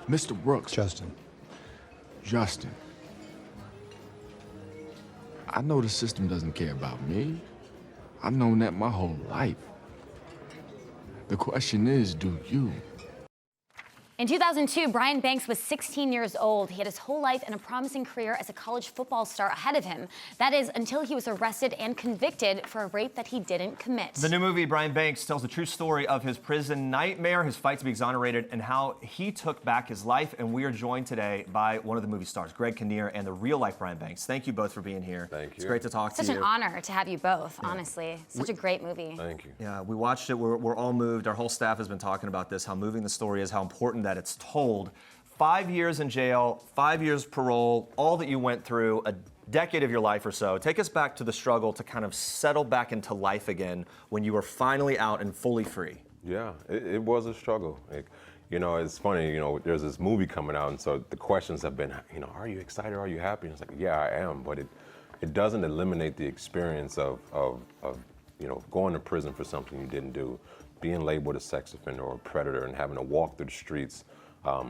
Mr. Brooks. Justin. Justin. I know the system doesn't care about me. I've known that my whole life. The question is, do you? In 2002, Brian Banks was 16 years old. He had his whole life and a promising career as a college football star ahead of him. That is, until he was arrested and convicted for a rape that he didn't commit. The new movie, Brian Banks, tells the true story of his prison nightmare, his fight to be exonerated, and how he took back his life. And we are joined today by one of the movie stars, Greg Kinnear, and the real-life Brian Banks. Thank you both for being here. Thank you. It's great to talk to you. Such an honor to have you both, honestly. Such a great movie. Thank you. Yeah, we watched it. We're all moved. Our whole staff has been talking about this, how moving the story is, how important that it's told. 5 years in jail, 5 years parole, all that you went through, a decade of your life or so. Take us back to the struggle to kind of settle back into life again when you were finally out and fully free. Yeah, it was a struggle. You know, it's funny, there's this movie coming out, and so the questions have been, are you excited? Are you happy? And it's like, yeah, I am, but it doesn't eliminate the experience of going to prison for something you didn't do, being labeled a sex offender or a predator and having to walk through the streets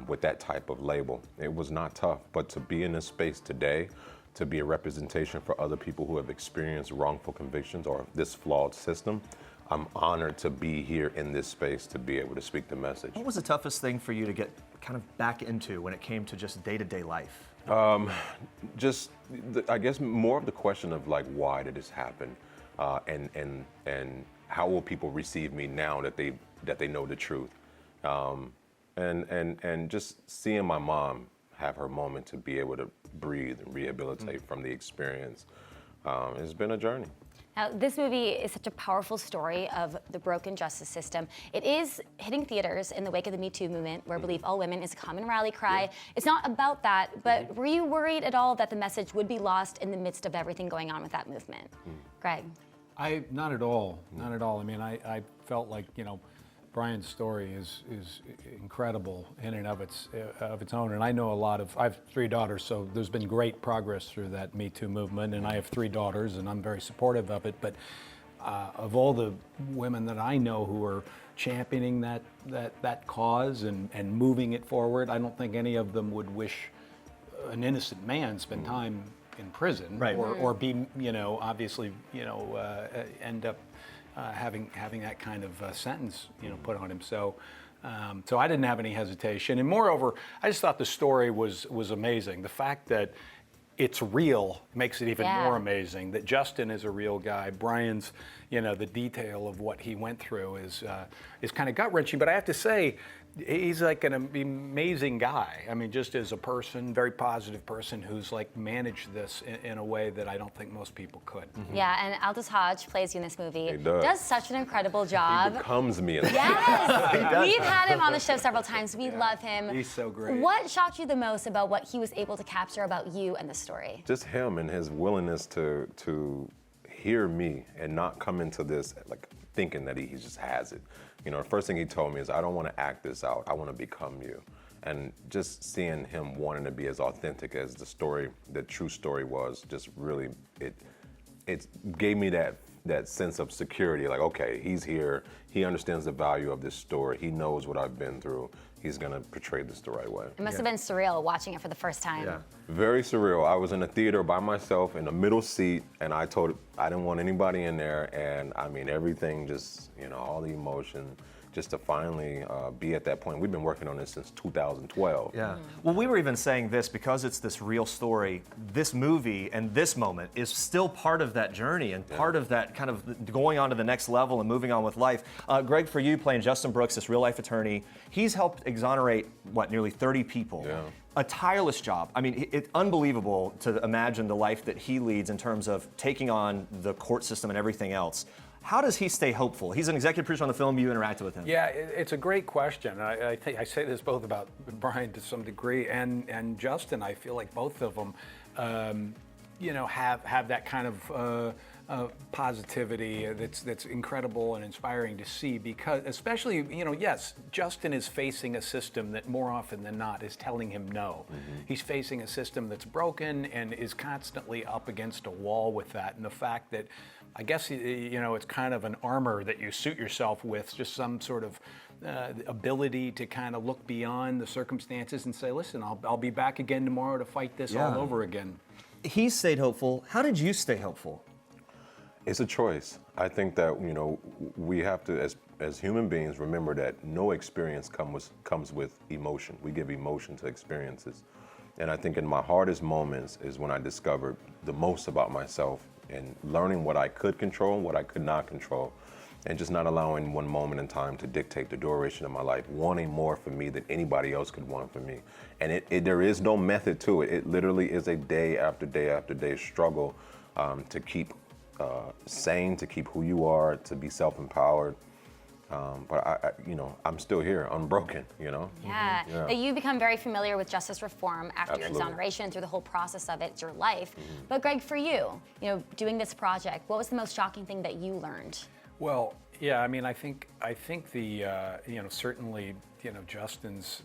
with that type of label. It was not tough, but to be in this space today, to be a representation for other people who have experienced wrongful convictions or this flawed system, I'm honored to be here in this space to be able to speak the message. What was the toughest thing for you to get kind of back into when it came to just day-to-day life? I guess more of the question of like, why did this happen? And how will people receive me now that they know the truth? And just seeing my mom have her moment to be able to breathe and rehabilitate from the experience, it's been a journey. Now, this movie is such a powerful story of the broken justice system. It is hitting theaters in the wake of the Me Too movement, where Believe All Women is a common rally cry. Yeah. It's not about that, but were you worried at all that the message would be lost in the midst of everything going on with that movement? Greg? Not at all, not at all. I mean, I felt like, Brian's story is incredible in and of its own, and I know I have 3 daughters, so there's been great progress through that Me Too movement, and I have 3 daughters, and I'm very supportive of it. But of all the women that I know who are championing that cause and moving it forward, I don't think any of them would wish an innocent man spend time in prison, right, or be, obviously, end up having that kind of sentence, put on him. So I didn't have any hesitation. And moreover, I just thought the story was amazing. The fact that it's real makes it even more amazing. That Justin is a real guy. Brian's, the detail of what he went through is kind of gut-wrenching. But I have to say, he's like an amazing guy. I mean, just as a person, very positive person who's like managed this in a way that I don't think most people could. Yeah, and Aldous Hodge plays you in this movie. He does such an incredible job. He becomes me. In Yes, we've had him on the show several times. We love him. He's so great. What shocked you the most about what he was able to capture about you and the story? Just him and his willingness to hear me and not come into this like thinking that he just has it. The first thing he told me is, I don't want to act this out. I want to become you. And just seeing him wanting to be as authentic as the true story was, just really, it gave me that sense of security. Like, okay, he's here. He understands the value of this story. He knows what I've been through. He's going to portray this the right way. It must have been surreal watching it for the first time. Yeah. Very surreal. I was in a theater by myself in the middle seat, and I didn't want anybody in there, and I mean, everything just, all the emotion, just to finally be at that point. We've been working on this since 2012. Yeah. Well, we were even saying this, because it's this real story, this movie and this moment is still part of that journey and part of that kind of going on to the next level and moving on with life. Greg, for you, playing Justin Brooks, this real-life attorney, he's helped exonerate, nearly 30 people. Yeah. A tireless job. I mean, it's unbelievable to imagine the life that he leads in terms of taking on the court system and everything else. How does he stay hopeful? He's an executive producer on the film. You interacted with him. Yeah, it's a great question. I think I say this both about Brian to some degree and Justin. I feel like both of them, have that kind of positivity that's incredible and inspiring to see, because especially, yes, Justin is facing a system that more often than not is telling him no. He's facing a system that's broken and is constantly up against a wall with that, and the fact that I guess it's kind of an armor that you suit yourself with, just some sort of ability to kind of look beyond the circumstances and say, listen, I'll be back again tomorrow to fight this all over again. He stayed hopeful. How did you stay hopeful? It's a choice. I think that we have to, as human beings, remember that no experience comes with emotion. We give emotion to experiences, and I think in my hardest moments is when I discovered the most about myself and learning what I could control and what I could not control, and just not allowing one moment in time to dictate the duration of my life, wanting more for me than anybody else could want for me. And there is no method to it. It literally is a day after day after day struggle to keep sane, to keep who you are, to be self-empowered. But I'm still here, unbroken, Yeah. You become very familiar with justice reform after your Absolutely. exoneration, through the whole process of it. It's your life. But Greg, for you, doing this project, what was the most shocking thing that you learned? Well, yeah, I mean, I think the certainly Justin's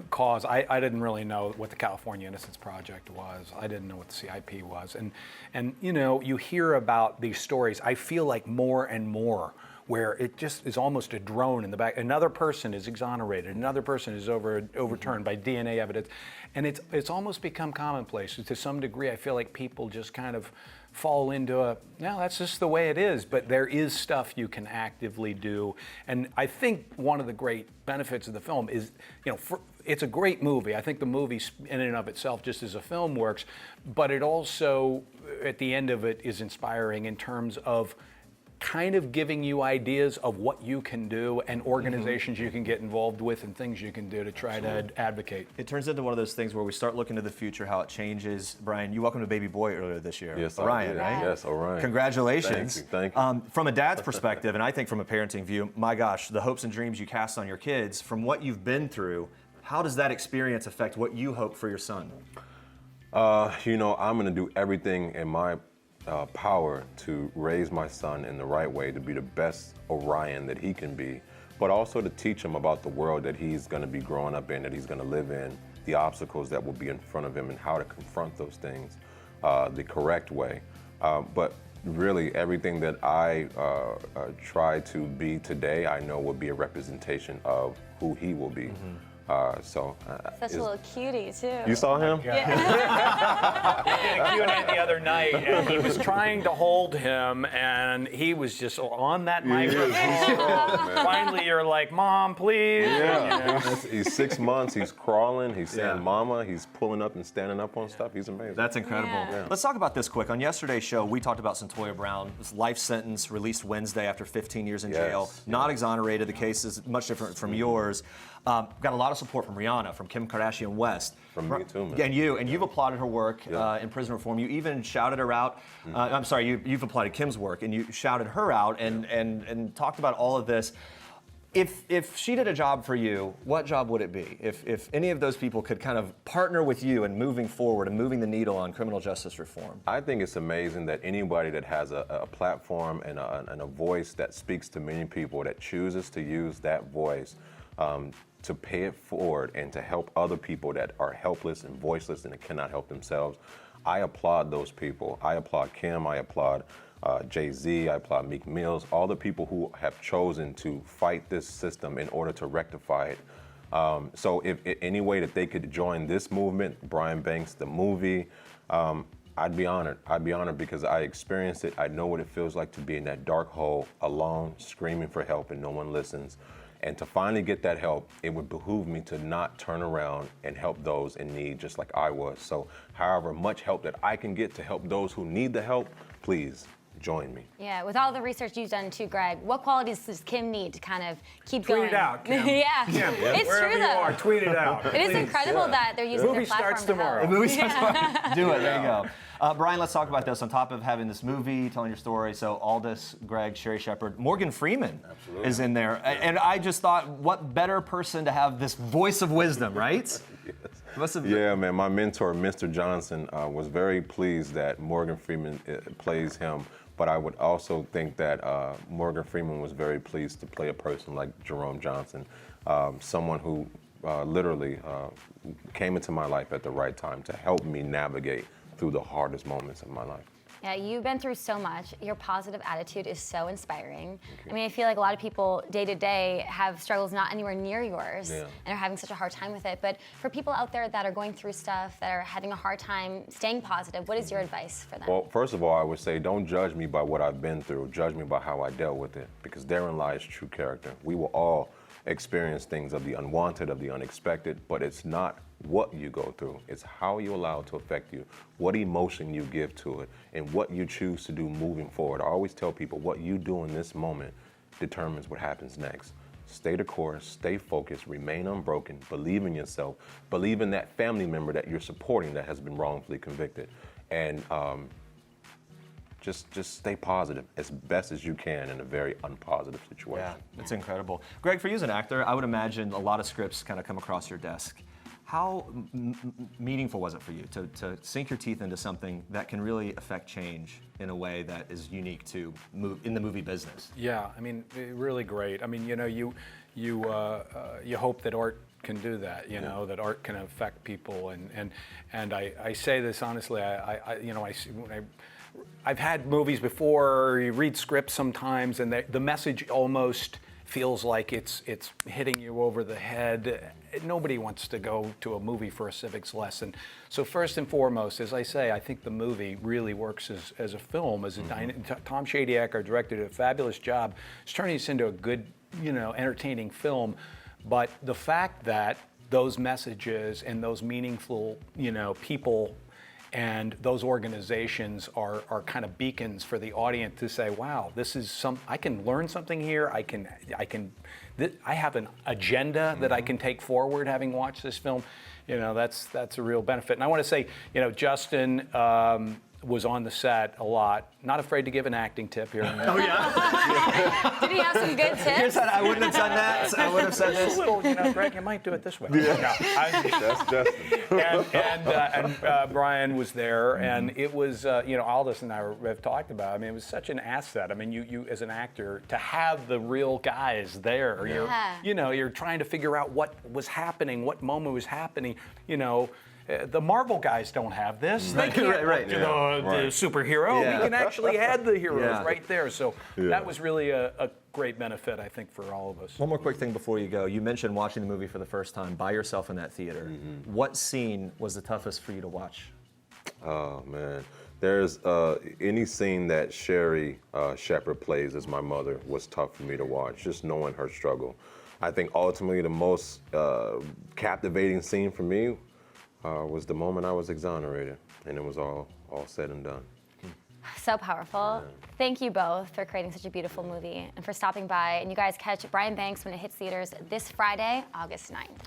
cause. I didn't really know what the California Innocence Project was. I didn't know what the CIP was, and you hear about these stories. I feel like more and more where it just is almost a drone in the back. Another person is exonerated, another person is overturned by DNA evidence, and it's almost become commonplace. To some degree, I feel like people just kind of fall into that's just the way it is, but there is stuff you can actively do. And I think one of the great benefits of the film is, it's a great movie. I think the movie in and of itself, just as a film, works, but it also, at the end of it, is inspiring in terms of kind of giving you ideas of what you can do and organizations you can get involved with and things you can do to try to advocate. It turns into one of those things where we start looking to the future, how it changes. Brian, you welcomed a baby boy earlier this year. Yes, Orion, right? Yes, Orion. Congratulations. Thank you. From a dad's perspective, and I think from a parenting view, my gosh, the hopes and dreams you cast on your kids, from what you've been through, how does that experience affect what you hope for your son? I'm going to do everything in my power to raise my son in the right way, to be the best Orion that he can be, but also to teach him about the world that he's going to be growing up in, that he's going to live in, the obstacles that will be in front of him, and how to confront those things the correct way. But really, everything that I try to be today, I know will be a representation of who he will be. Such a little cutie, too. You saw him? Yeah. We did a Q&A the other night, and he was trying to hold him, and he was just on that microphone. Finally, you're like, Mom, please. Yeah. He's 6 months, he's crawling, he's saying mama, he's pulling up and standing up on stuff. He's amazing. That's incredible. Yeah. Let's talk about this quick. On yesterday's show, we talked about Centoya Brown, this life sentence released Wednesday after 15 years in jail, not exonerated. The case is much different from yours. Got a lot of support from Rihanna, from Kim Kardashian West. From me too, man. And you've applauded her work in prison reform. You even shouted her out. I'm sorry, you've applauded Kim's work, and you shouted her out and talked about all of this. If she did a job for you, what job would it be? If any of those people could kind of partner with you in moving forward and moving the needle on criminal justice reform? I think it's amazing that anybody that has a platform and a voice that speaks to many people, that chooses to use that voice to pay it forward and to help other people that are helpless and voiceless and cannot help themselves. I applaud those people. I applaud Kim, I applaud Jay-Z, I applaud Meek Mills, all the people who have chosen to fight this system in order to rectify it. So if any way that they could join this movement, Brian Banks, the movie, I'd be honored. I'd be honored because I experienced it. I know what it feels like to be in that dark hole, alone, screaming for help, and no one listens. And to finally get that help, it would behoove me to not turn around and help those in need just like I was. So however much help that I can get to help those who need the help, please join me. Yeah, with all the research you've done too, Greg, what qualities does Kim need to kind of keep going? Tweet it out, Kim. Yeah, Kim, it's wherever true you though. are, tweet it out. It is incredible that they're using Movie their platform starts to help. tomorrow. The movie starts tomorrow. Do it. There you go. Brian, let's talk about this. On top of having this movie, telling your story, so Aldous, Greg, Sherry Shepherd, Morgan Freeman is in there. And I just thought, what better person to have this voice of wisdom, right? Yes. Must have Yeah, man. My mentor, Mr. Johnson, was very pleased that Morgan Freeman plays him. But I would also think that Morgan Freeman was very pleased to play a person like Jerome Johnson, someone who literally came into my life at the right time to help me navigate through the hardest moments of my life. Yeah, you've been through so much. Your positive attitude is so inspiring. I mean, I feel like a lot of people day to day have struggles not anywhere near yours and are having such a hard time with it. But for people out there that are going through stuff, that are having a hard time staying positive, what is your advice for them? Well, first of all, I would say don't judge me by what I've been through. Judge me by how I dealt with it, because therein lies true character. We will all experience things of the unwanted, of the unexpected, but it's not what you go through. It's how you allow it to affect you, what emotion you give to it, and what you choose to do moving forward. I always tell people what you do in this moment determines what happens next. Stay the course, stay focused, remain unbroken, believe in yourself, believe in that family member that you're supporting that has been wrongfully convicted. And just stay positive as best as you can in a very unpositive situation. Yeah, it's incredible. Greg, for you as an actor, I would imagine a lot of scripts kind of come across your desk. How meaningful was it for you to sink your teeth into something that can really affect change in a way that is unique to in the movie business? Yeah, I mean, really great. I mean, you know, you hope that art can do that, you know, that art can affect people, and I say this honestly, I've had movies before, you read scripts sometimes, and the message almost feels like it's hitting you over the head. Nobody wants to go to a movie for a civics lesson. So first and foremost, as I say, I think the movie really works as a film. Tom Shadyac, our director, did a fabulous job. It's turning this into a good, you know, entertaining film. But the fact that those messages and those meaningful, you know, people and those organizations are kind of beacons for the audience to say, wow, this is I can learn something here. I have an agenda that I can take forward having watched this film. You know, that's a real benefit. And I want to say, you know, Justin was on the set a lot, not afraid to give an acting tip here and there. Oh, yeah? Did he have some good tips? I wouldn't have done that. I would have said this. A little, you know, Greg, you might do it this way. That's Justin. And Brian was there, and it was, you know, Aldous and I have talked about. I mean, it was such an asset. I mean, you as an actor to have the real guys there. You're trying to figure out what was happening, what moment was happening. You know, the Marvel guys don't have this. They can't the superhero. Yeah. We can actually add the heroes Yeah. right there. So that was really a great benefit, I think, for all of us. One more quick thing before you go. You mentioned watching the movie for the first time by yourself in that theater. What scene was the toughest for you to watch? Oh, man. There's any scene that Sherry Shepherd plays as my mother was tough for me to watch, just knowing her struggle. I think ultimately the most captivating scene for me was the moment I was exonerated, and it was all said and done. So powerful. Thank you both for creating such a beautiful movie and for stopping by. And you guys catch Brian Banks when it hits theaters this Friday, August 9th.